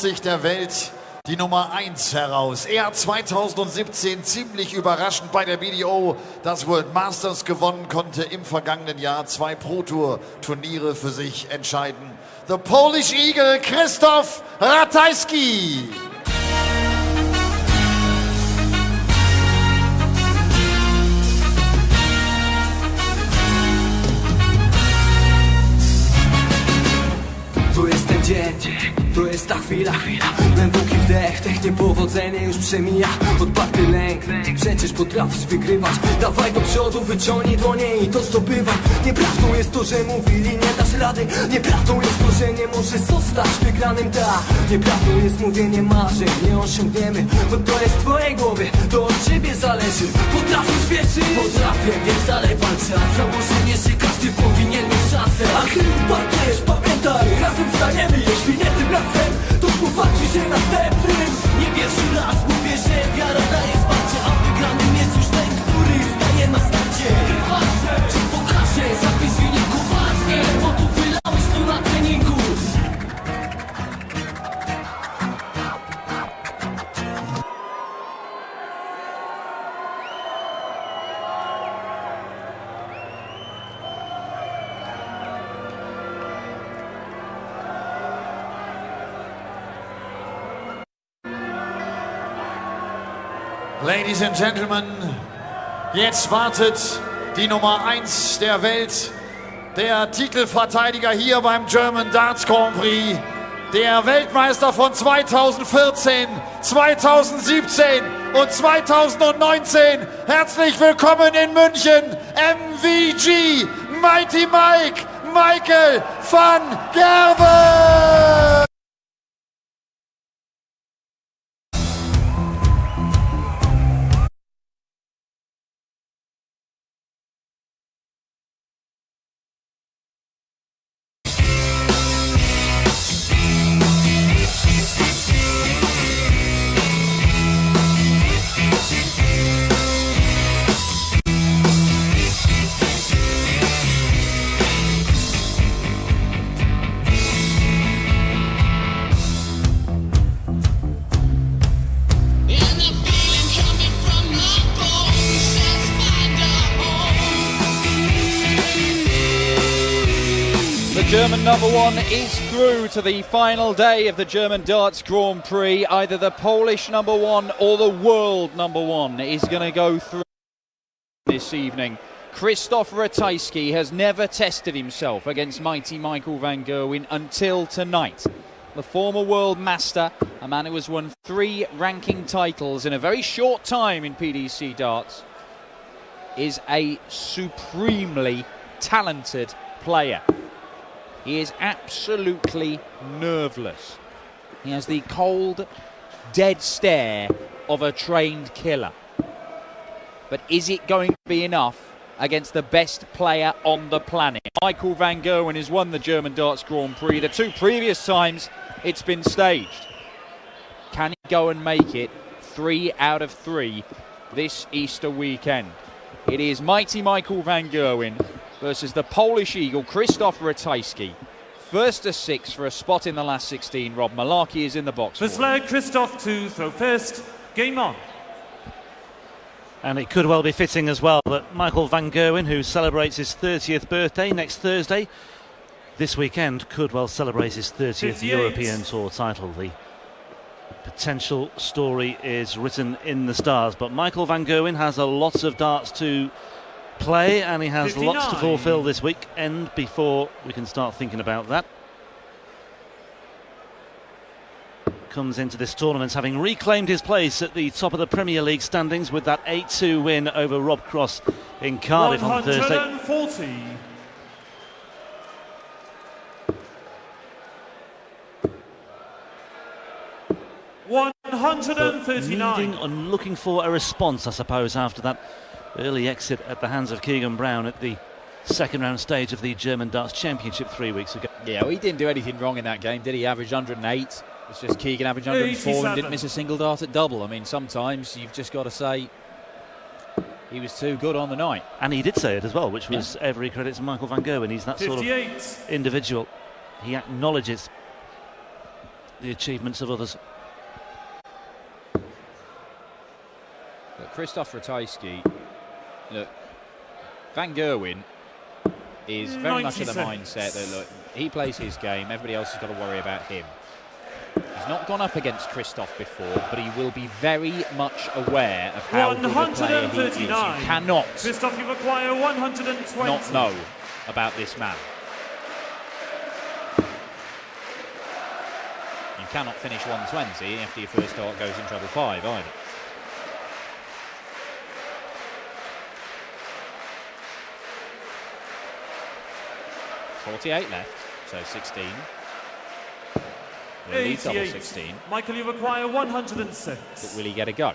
sich der Welt die Nummer 1 heraus. Er hat 2017 ziemlich überraschend bei der BDO das World Masters gewonnen, konnte im vergangenen Jahr 2 Pro-Tour-Turniere für sich entscheiden. The Polish Eagle, Krzysztof Ratajski. To jest ten dzień, to jest ta chwila. Głęboki wdech, tych niepowodzenie już przemija. Odparty lęk, przecież potrafisz wygrywać. Dawaj do przodu, wyciągnij dłonie i to zdobywaj. Nieprawdą jest to, że mówili nie dasz rady. Nieprawdą jest to, że nie możesz zostać wygranym. Nieprawdą jest mówienie marzeń, nie osiągniemy. Bo to jest w twojej głowie, to od ciebie zależy. Potrafisz wierzyć? Potrafię, więc dalej walczę. A założenie, że każdy powinien mieć szansę. A ty upadniesz, pamiętaj, razem wstaniemy. Jeśli nie tym razem, to powalczy się następnym. Nie pierwszy raz mówię, że wiara daje wsparcie. A wygranym jest już ten, który staje na starcie. Nieważne, czy pokażę, zapis wyniku ważnie. Bo tu wylałeś tu na treningu. Ladies and Gentlemen, jetzt wartet die Nummer 1 der Welt, der Titelverteidiger hier beim German Darts Grand Prix, der Weltmeister von 2014, 2017 und 2019. Herzlich willkommen in München, MVG, Mighty Mike, Michael van Gerwen! German number 1 is through to the final day of the German Darts Grand Prix. Either the Polish number 1 or the world number 1 is going to go through this evening. Krzysztof Ratajski has never tested himself against mighty Michael van Gerwen until tonight. The former world master, a man who has won 3 ranking titles in a very short time in PDC darts, is a supremely talented player. He is absolutely nerveless. He has the cold, dead stare of a trained killer. But is it going to be enough against the best player on the planet? Michael van Gerwen has won the German Darts Grand Prix. The 2 previous times it's been staged. Can he go and make it 3 out of 3 this Easter weekend? It is mighty Michael van Gerwen versus the Polish Eagle, Krzysztof Ratajski. First to 6 for a spot in the last 16. Rob Malarkey is in the box. First player, Krzysztof to throw first. Game on. And it could well be fitting as well that Michael van Gerwen, who celebrates his 30th birthday next Thursday, this weekend could well celebrate his 30th 58. European Tour title. The potential story is written in the stars, but Michael van Gerwen has a lot of darts to play, and he has 59. lots to fulfill this weekend before we can start thinking about that. Comes into this tournament having reclaimed his place at the top of the Premier League standings with that 8-2 win over Rob Cross in Cardiff on Thursday. 140. Needing and looking for a response, I suppose, after that early exit at the hands of Keegan Brown at the second round stage of the German Darts Championship 3 weeks ago. Yeah, well, he didn't do anything wrong in that game, did he? Averaged 108. It's just Keegan averaged 104 and didn't miss a single dart at double. I mean, sometimes you've just got to say he was too good on the night. And he did say it as well, which was every credit to Michael van Gerwen. He's that 58. sort of individual. He acknowledges the achievements of others. Look, Krzysztof Ratajski, look, Van Gerwen is very much of the mindset that, look, he plays his game, everybody else has got to worry about him. He's not gone up against Krzysztof before, but he will be very much aware of how good a player he is. You cannot Krzysztof, you require 120. not know about this man. You cannot finish 120 after your first dart goes in treble 5 either. .48 left, so 16. Will he double 16? Michael, you require 106. But will he get a go?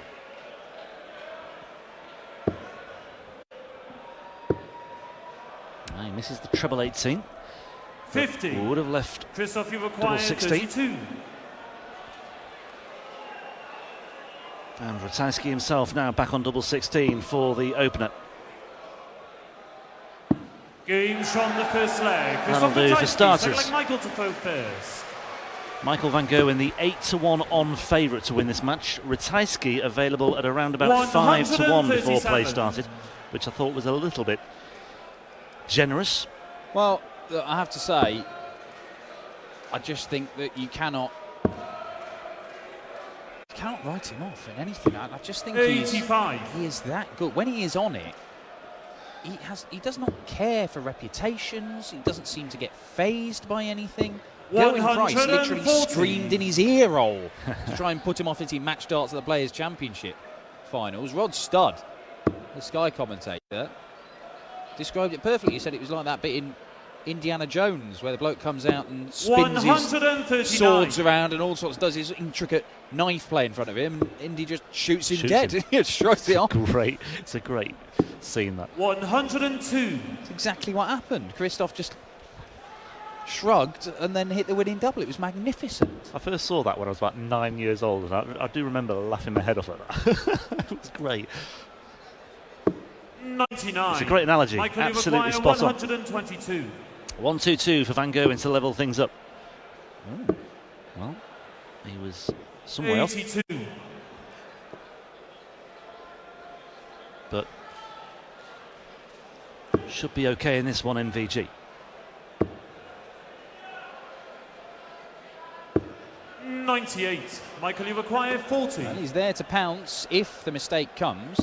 He misses the treble 18. 50. Would have left Krzysztof, you double require 16. 32. And Ratajski himself now back on double 16 for the opener. Game shot in the first leg. That'll Krzysztof do for Ratajski, starters. like Michael to throw first. Michael van Gerwen, the 8-1 on favourite to win this match. Ratajski available at around about 5-1 before play started, which I thought was a little bit generous. Well, look, I have to say, I just think that you cannot write him off in anything. I just think he is that good. When he is on it, he does not care for reputations. He doesn't seem to get phased by anything. Gerwen Price literally screamed in his ear roll to try and put him off hitting match darts at the Players' Championship finals. Rod Studd, the Sky commentator, described it perfectly. He said it was like that bit in Indiana Jones where the bloke comes out and spins his swords around and all sorts, does his intricate knife play in front of him, and Indy just shoots him dead. He shrugs it off. Great. It's a great scene, that. 102. It's exactly what happened. Krzysztof just shrugged and then hit the winning double. It was magnificent. I first saw that when I was about 9 years old, and I do remember laughing my head off at that. It was great. 99. It's a great analogy. Michael, absolutely spot on. 122. 1-2-2 for Van Gerwen to level things up. Well, he was somewhere 82. else. But should be okay in this one, MVG. 98. Michael, you require 40. Well, he's there to pounce if the mistake comes.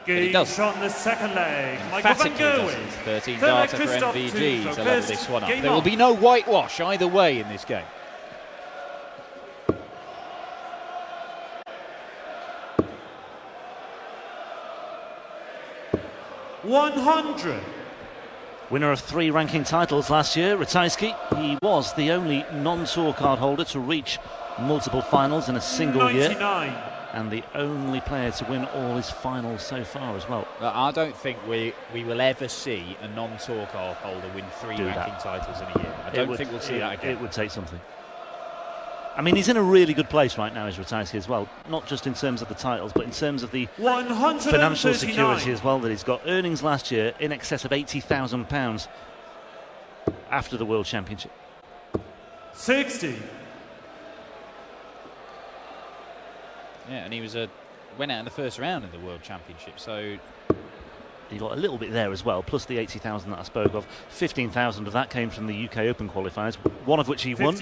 Game shot in the second leg. Michael van Gerwen. 13 darter for Krzysztof MVG to level this one up. Game There will be no whitewash either way in this game. $100. Winner of 3 ranking titles last year, Ratajski. He was the only non-tour card holder to reach multiple finals in a single 99. year. And the only player to win all his finals so far as well. I don't think we will ever see a non-tour card holder win 3 ranking titles in a year. I don't think we'll see that again. It would take something. I mean, he's in a really good place right now, is Ratajski, as well. Not just in terms of the titles, but in terms of the financial security as well that he's got. Earnings last year in excess of £80,000 after the World Championship. 60. Yeah, and he went out in the first round of the World Championship, so he got a little bit there as well, plus the 80,000 that I spoke of. 15,000 of that came from the UK Open qualifiers, one of which he 58. won.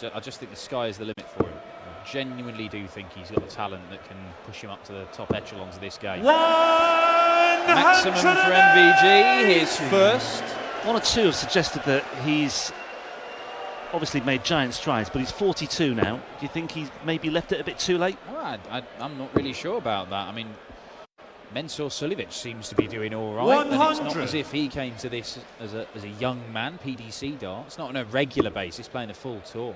Yeah, I just think the sky is the limit for him. I genuinely do think he's got the talent that can push him up to the top echelons of this game. Maximum for MVG, his first. One or two have suggested that he's obviously made giant strides, but he's 42 now. Do you think he's maybe left it a bit too late? Oh, I'm not really sure about that. I mean, Mensur Suljovic seems to be doing all right. 100. And it's not as if he came to this as a young man, PDC darts. Not on a regular basis, playing a full tour.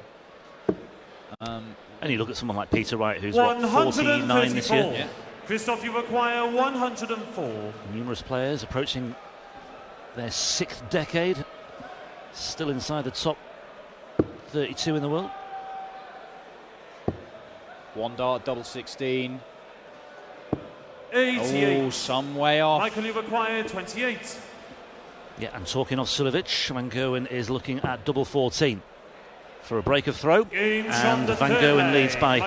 And you look at someone like Peter Wright, who's what, 49 this year. Yeah. Krzysztof, you require 104. Numerous players approaching their 6th decade, still inside the top 32 in the world. 1 dart, double 16. 88. Oh, some way off. Michael, you require 28. Yeah, and talking of Suljovic, Van Gerwen is looking at double 14. for a break of throw, and Van Gerwen leads by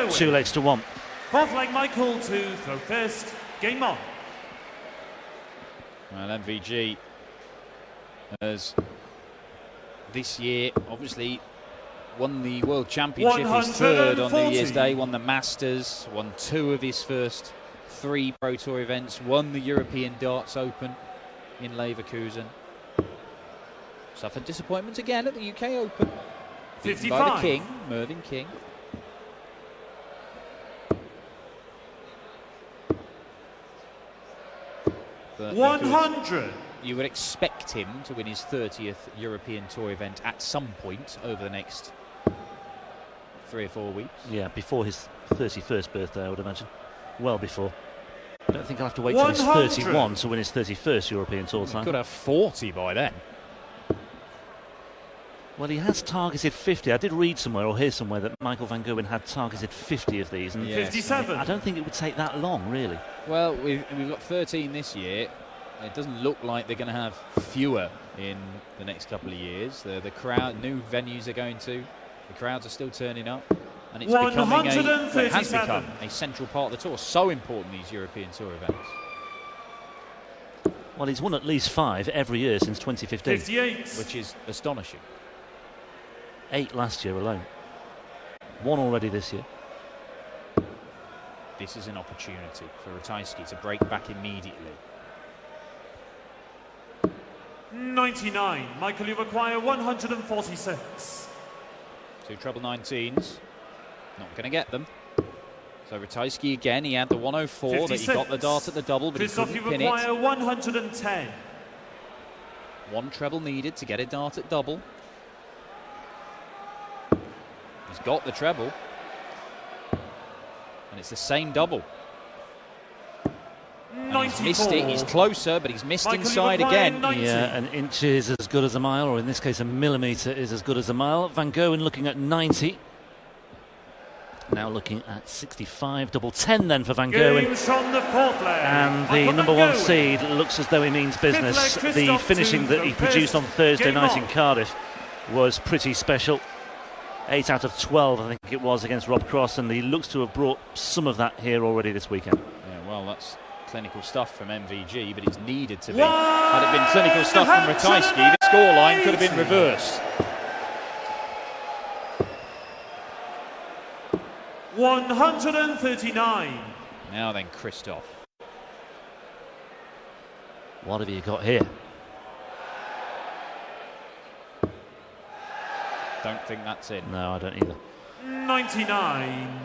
2 legs to 1. Fourth leg, Michael to throw first. Game on. Well, MVG has this year obviously won the World Championship, his third on New Year's Day, won the Masters, won 2 of his first 3 Pro Tour events, won the European Darts Open in Leverkusen. Suffered disappointment again at the UK Open. 55. By the King, Mervyn King. But 100. you would expect him to win his 30th European Tour event at some point over the next 3 or 4 weeks. Yeah, before his 31st birthday, I would imagine. Well before. I don't think I'll have to wait till he's 31 to win his 31st European Tour title. He could have 40 by then. Well, he has targeted 50. I did read somewhere or hear somewhere that Michael van Gerwen had targeted 50 of these. And 57. I don't think it would take that long, really. Well, we've got 13 this year. It doesn't look like they're going to have fewer in the next couple of years. The crowd, new venues are going to. The crowds are still turning up. And it's becoming it has become a central part of the tour. So important, these European Tour events. Well, he's won at least 5 every year since 2015. 58. Which is astonishing. 8 last year alone. 1 already this year. This is an opportunity for Ratajski to break back immediately. 99. Michael, you require 146. 2 treble 19s. Not going to get them. So Ratajski again, he had the 104 56. that he got the dart at the double, but Krzysztof, he you couldn't pin require it. 110. 1 treble needed to get a dart at double. He's got the treble. And it's the same double. And he's missed it. He's closer, but he's missed Michael, inside again. 90. Yeah, an inch is as good as a mile, or in this case a millimetre is as good as a mile. Van Gerwen looking at 90. Now looking at 65. Double 10 then for Van Gerwen. On the fourth leg. And the number 1 seed looks as though he means business. The finishing that he produced on Thursday night in Cardiff was pretty special. 8 out of 12, I think it was, against Rob Cross, and he looks to have brought some of that here already this weekend. Yeah, well, that's clinical stuff from MVG, but it's needed to be. Had it been clinical stuff from Ratajski, the scoreline could have been reversed. 139. Now then, Krzysztof. What have you got here? Don't think that's in. No, I don't either. 99.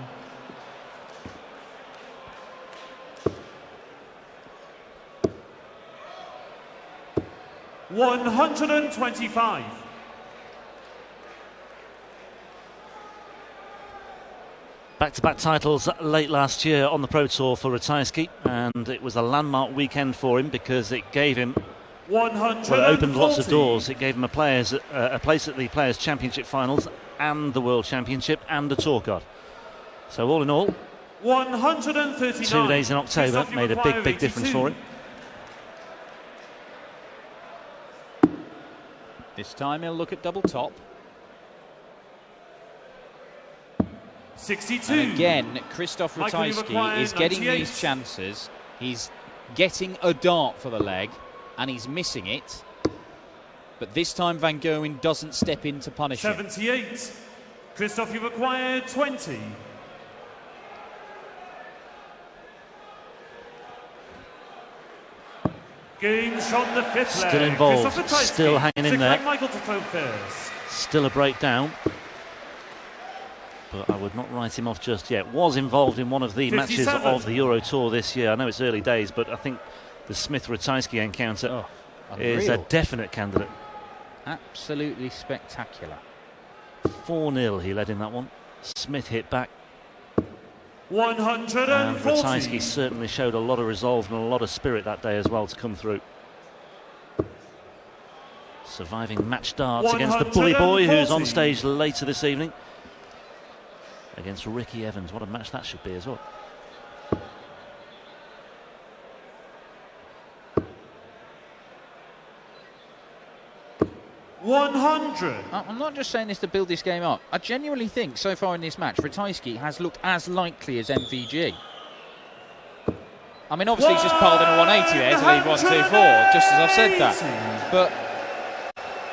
$125. Back-to-back titles late last year on the Pro Tour for Ratajski, and it was a landmark weekend for him because it gave him, well, it opened lots of doors. It gave him a place at the Players' Championship finals and the World Championship and a tour card. So all in all, 139. 2 days in October made a big difference for him. This time he'll look at double top. 62. And again, Krzysztof Ratajski is getting 98. these chances. He's getting a dart for the leg, and he's missing it. But this time Van Gerwen doesn't step in to punish him. 78. Krzysztof, you require 20. Game shot the fifth leg. Still involved, Krzysztof Ratajski. still hanging in there. Sixth leg, Michael to throw first. Still a breakdown, but I would not write him off just yet. Was involved in one of the 57. matches of the Euro Tour this year. I know it's early days, but I think the Smith-Ratajski encounter is a definite candidate. Absolutely spectacular. 4-0 he led in that one. Smith hit back. 140. And Ratajski certainly showed a lot of resolve and a lot of spirit that day as well to come through. Surviving match darts against the bully boy who's on stage later this evening. Against Ricky Evans. What a match that should be as well. 100. I'm not just saying this to build this game up. I genuinely think so far in this match, Ratajski has looked as likely as MVG. I mean, obviously he's just piled in a 180 there to leave 1-2-4, just as I've said that. But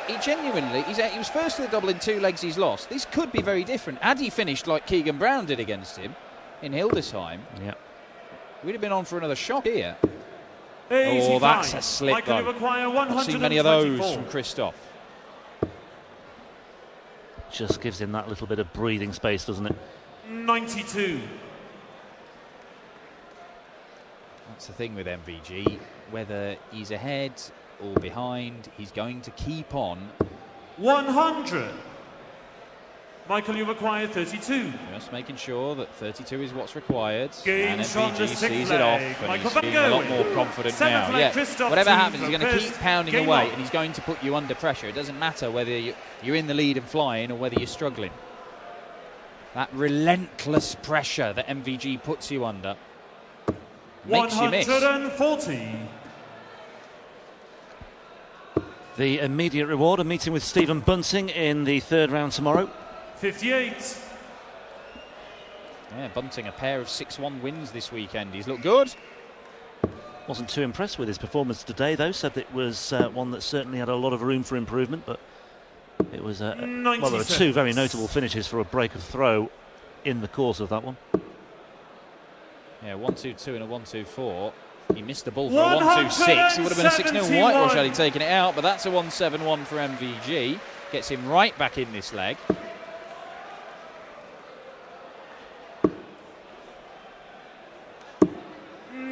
he genuinely, he was first to the double in 2 legs he's lost. This could be very different. Had he finished like Keegan Brown did against him in Hildesheim, we'd have been on for another shock here. 85. Oh, that's a slip though. I've seen many of those from Krzysztof. Just gives him that little bit of breathing space, doesn't it? 92. That's the thing with MVG. Whether he's ahead or behind, he's going to keep on. 100. Michael, you require 32. Just making sure that 32 is what's required. Game and shot the MVG sixth sees it off, leg. and Michael he's feeling a lot more confident now. Yeah, whatever happens, he's going to keep pounding away, and he's going to put you under pressure. It doesn't matter whether you're in the lead and flying or whether you're struggling. That relentless pressure that MVG puts you under makes you miss. 140. The immediate reward, a meeting with Stephen Bunting in the 3rd round tomorrow. 58. Yeah, Bunting, a pair of 6-1 wins this weekend. He's looked good. Wasn't too impressed with his performance today, though. Said it was one that certainly had a lot of room for improvement, but it was well, there were 2 very notable finishes for a break of throw in the course of that one. Yeah, 1-2-2 and a 1-2-4. He missed the ball for a 1-2-6. It would have been a 6-0 whitewash had he taken it out, but that's a 1-7-1 for MVG. Gets him right back in this leg.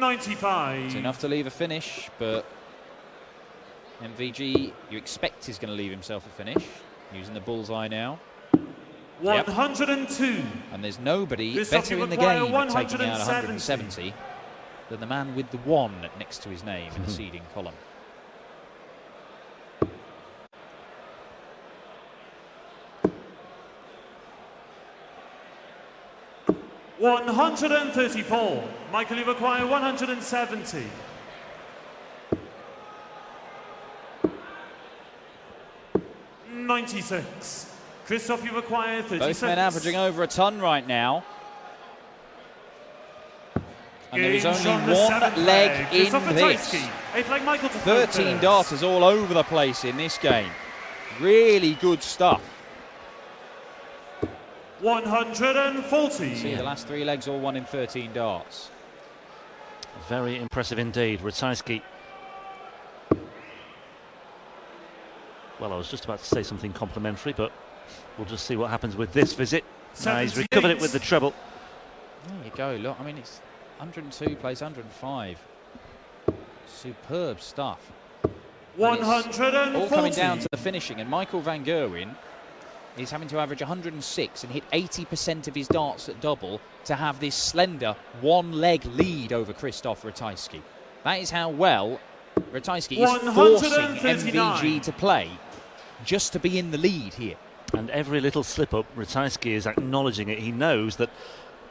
It's enough to leave a finish, but MVG, you expect he's going to leave himself a finish. Using the bullseye now. 102. Yep. And there's nobody better in the game at taking out 170 than the man with the 1 next to his name in the seeding column. $134. Michael, you require 170. $96. Krzysztof, you require 36. Both men averaging over a ton right now. And there is only one leg in this. 13 darters all over the place in this game. Really good stuff. 140. See, the last 3 legs all won in 13 darts. Very impressive indeed. Ratajski. Well, I was just about to say something complimentary, but we'll just see what happens with this visit. He's recovered it with the treble. There you go. Look, I mean, it's 102 plays 105. Superb stuff. 140. All coming down to the finishing, and Michael van Gerwen is having to average 106 and hit 80% of his darts at double to have this slender 1-leg lead over Krzysztof Ratajski. That is how well Ratajski is forcing MVG to play just to be in the lead here. And every little slip-up, Ratajski is acknowledging it. He knows that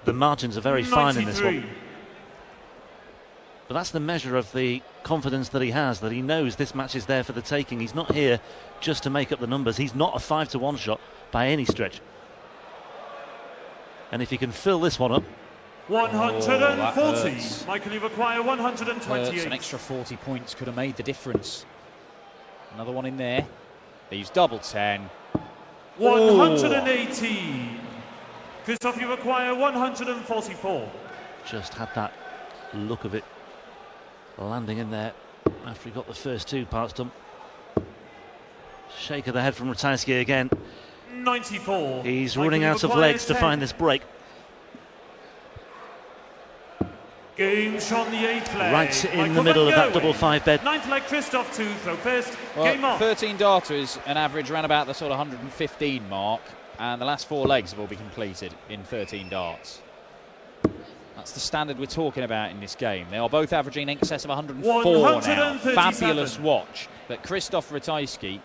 the margins are very fine in this one. But that's the measure of the confidence that he has, that he knows this match is there for the taking. He's not here just to make up the numbers. He's not a 5-1 shot by any stretch. And if he can fill this one up... 140. Michael, you require 128. An extra 40 points could have made the difference. Another one in there. Leaves double 10. 118. Krzysztof, you require 144. Just had that look of it landing in there after he got the first 2 parts done. Shake of the head from Ratajski again. 94. He's running out of legs to find this break. Game shot the 8th leg. Right in the middle of that double 5 bed. 9th leg, Krzysztof to throw first. Well, Game off. 13 darters, an average around about the sort of 115 mark, and the last 4 legs have all been completed in 13 darts. That's the standard we're talking about in this game. They are both averaging in excess of 104 now. Fabulous watch. But Krzysztof Ratajski,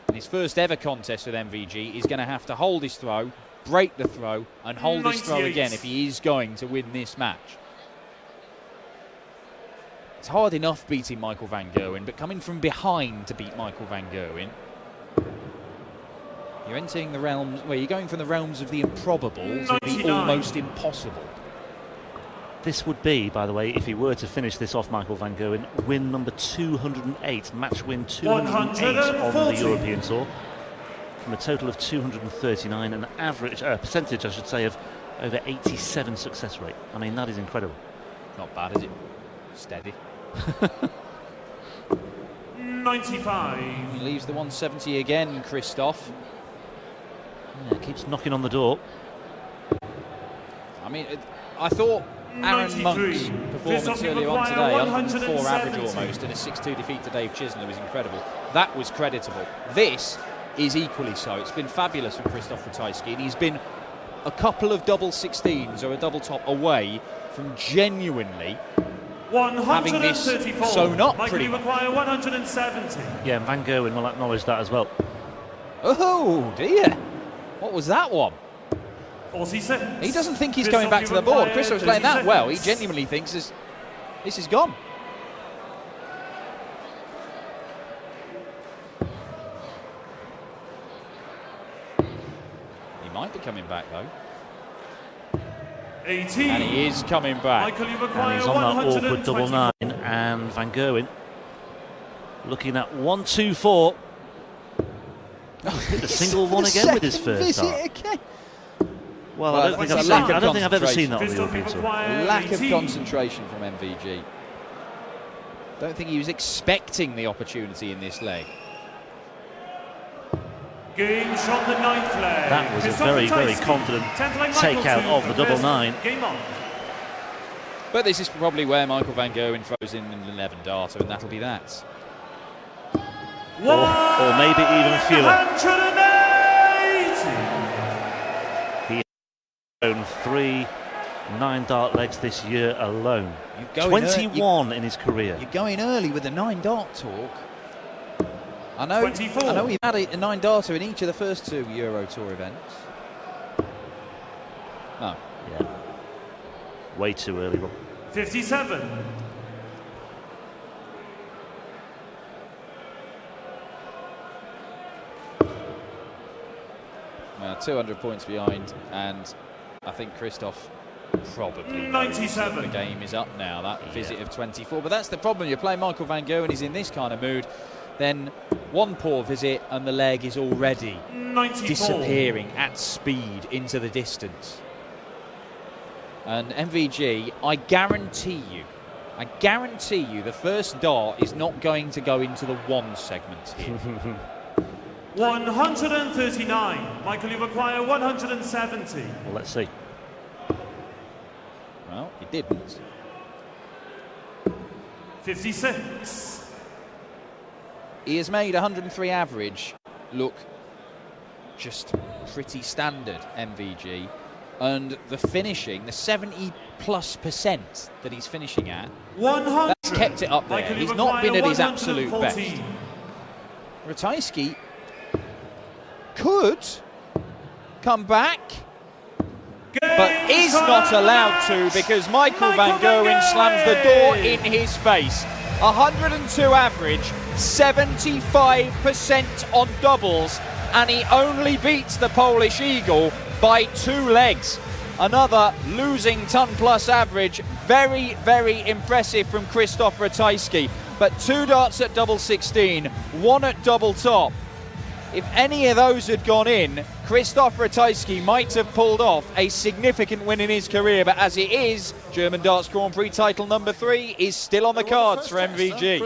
in his first ever contest with MVG, is going to have to hold his throw, break the throw, and hold his throw again if he is going to win this match. It's hard enough beating Michael van Gerwen, but coming from behind to beat Michael van Gerwen, You're entering the realms where you're going from the realms of the improbable to the almost impossible. This would be, by the way, if he were to finish this off, Michael van Gerwen, win number 208, match win 208 on the European Tour, from a total of 239, an average percentage, I should say, of over 87 success rate. I mean, that is incredible. Not bad, is it? Steady. 95. He leaves the 170 again, Krzysztof. Yeah, keeps knocking on the door. I mean, I thought Aaron Monk's performance earlier on today, 104 average almost, and a 6-2 defeat to Dave Chisholm was incredible. That was creditable. This is equally so. It's been fabulous for Krzysztof Ratajski, and he's been a couple of double 16s or a double top away from genuinely having this sewn up pretty much. Require 170. Yeah, and Van Gerwen will acknowledge that as well. Oh dear, what was that one? 46. He doesn't think he's going back to the board. Krzysztof's playing that well. He genuinely thinks this is gone. He might be coming back though. 18. And he is coming back. And he's on that awkward double 9, and Van Gerwen looking at 1-2-4. Hit the single one again with his first start. Well, I don't think I've ever seen that on the European Tour. Lack of concentration from MVG. Don't think he was expecting the opportunity in this leg. Game shot the 9th leg. That was a very, very confident takeout of the double 9. But this is probably where Michael van Gerwen throws in an 11 darter, and that'll be that. Or maybe even fewer. He has thrown 3 9-dart legs this year alone. 21 in his career. You're going early with the 9-dart talk. I know he had a 9-darter in each of the first 2 Euro Tour events. No. Yeah. Way too early, Rob. 57. Well, 200 points behind, and I think Krzysztof probably 97. The game is up now, that visit of 24. But that's the problem. You're playing Michael van Gerwen, he's in this kind of mood. Then one poor visit and the leg is already 94. disappearing at speed into the distance. And MVG, I guarantee you the first dart is not going to go into the 1 segment here. 139. Michael, you require 170. Well, let's see. Well, he didn't. 56. He has made 103 average look just pretty standard, MVG. And the finishing, the 70+% that he's finishing at, 100. that's kept it up there. Michael, he's not been at his absolute 114. best. Ratajski could come back, but is not allowed to, because Michael van Gerwen slams the door in his face. 102 average, 75% on doubles, and he only beats the Polish Eagle by 2 legs. Another losing ton-plus average. Very, very impressive from Krzysztof Ratajski. But 2 darts at double 16, 1 at double top. If any of those had gone in, Krzysztof Ratajski might have pulled off a significant win in his career. But as it is, German Darts Grand Prix title number 3 is still on the cards for MVG.